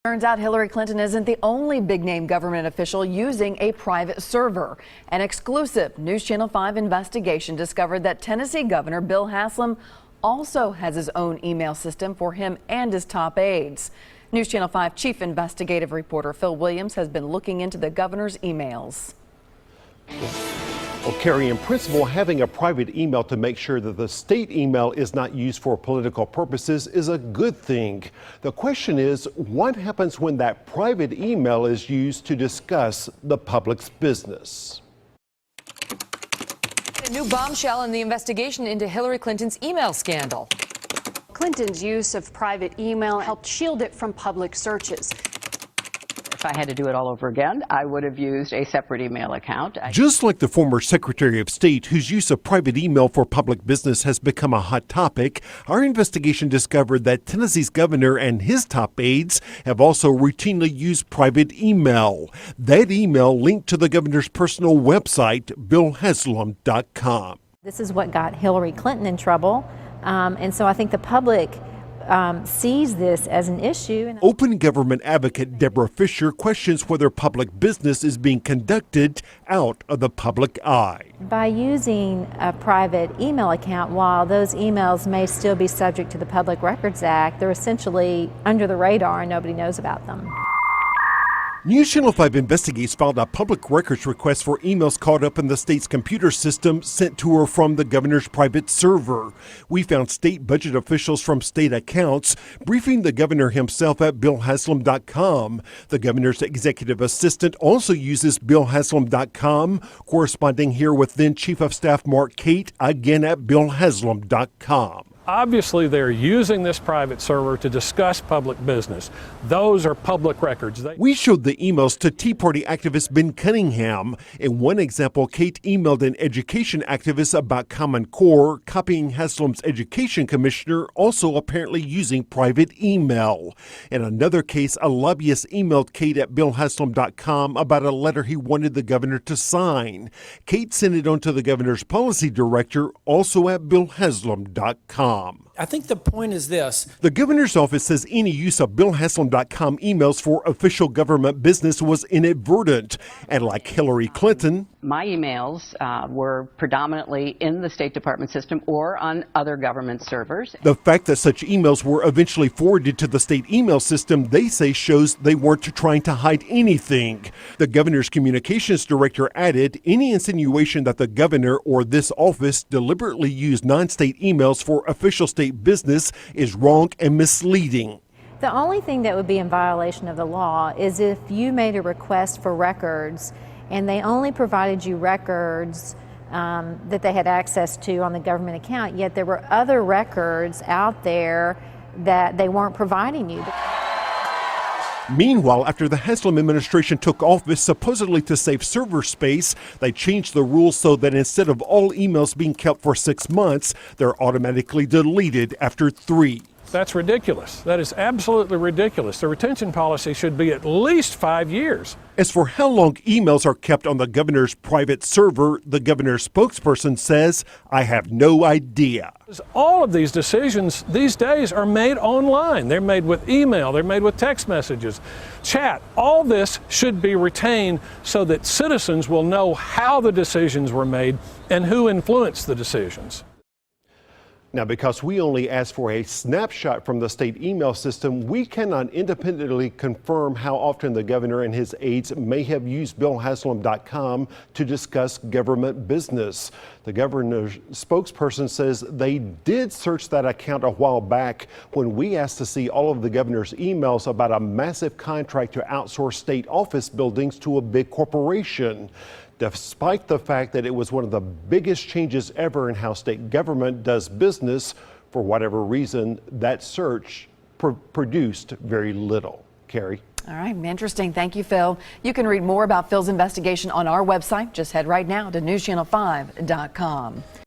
Turns out Hillary Clinton isn't the only big-name government official using a private server. An exclusive News Channel 5 investigation discovered that Tennessee Governor Bill Haslam also has his own email system for him and his top aides. News Channel 5 chief investigative reporter Phil Williams has been looking into the governor's emails. Well, Carrie, in principle, having a private email to make sure that the state email is not used for political purposes is a good thing. The question is, what happens when that private email is used to discuss the public's business? A new bombshell in the investigation into Hillary Clinton's email scandal. Clinton's use of private email helped shield it from public searches. If I had to do it all over again, I would have used a separate email account. Just like the former Secretary of State, whose use of private email for public business has become a hot topic, our investigation discovered that Tennessee's governor and his top aides have also routinely used private email. That email linked to the governor's personal website, BillHaslam.com. This is what got Hillary Clinton in trouble, and so I think the public sees this as an issue. Open government advocate Deborah Fisher questions whether public business is being conducted out of the public eye. By using a private email account, while those emails may still be subject to the Public Records Act, they're essentially under the radar and nobody knows about them. News Channel 5 Investigates filed a public records request for emails caught up in the state's computer system sent to her from the governor's private server. We found state budget officials from state accounts briefing the governor himself at BillHaslam.com. The governor's executive assistant also uses BillHaslam.com, corresponding here with then Chief of Staff Mark Cate, again at BillHaslam.com. Obviously, they're using this private server to discuss public business. Those are public records. We showed the emails to Tea Party activist Ben Cunningham. In one example, Cate emailed an education activist about Common Core, copying Haslam's education commissioner, also apparently using private email. In another case, a lobbyist emailed Cate at BillHaslam.com about a letter he wanted the governor to sign. Cate sent it on to the governor's policy director, also at BillHaslam.com. I think the point is this. The governor's office says any use of BillHaslam.com emails for official government business was inadvertent. And like Hillary Clinton, My emails were predominantly in the State Department system or on other government servers. The fact that such emails were eventually forwarded to the state email system, they say, shows they weren't trying to hide anything. The governor's communications director added, any insinuation that the governor or this office deliberately used non-state emails for official state business is wrong and misleading. The only thing that would be in violation of the law is if you made a request for records and they only provided you records that they had access to on the government account, yet there were other records out there that they weren't providing you. Meanwhile, after the Haslam administration took office supposedly to save server space, they changed the rules so that instead of all emails being kept for 6 months, they're automatically deleted after 3. That's ridiculous. That is absolutely ridiculous. The retention policy should be at least 5 years. As for how long emails are kept on the governor's private server, the governor's spokesperson says, I have no idea. All of these decisions these days are made online. They're made with email, they're made with text messages, chat. All this should be retained so that citizens will know how the decisions were made and who influenced the decisions. Now, because we only asked for a snapshot from the state email system, we cannot independently confirm how often the governor and his aides may have used BillHaslam.com to discuss government business. The governor's spokesperson says they did search that account a while back when we asked to see all of the governor's emails about a massive contract to outsource state office buildings to a big corporation. Despite the fact that it was one of the biggest changes ever in how state government does business, for whatever reason, that search produced very little. Carrie? All right, interesting. Thank you, Phil. You can read more about Phil's investigation on our website. Just head right now to newschannel5.com.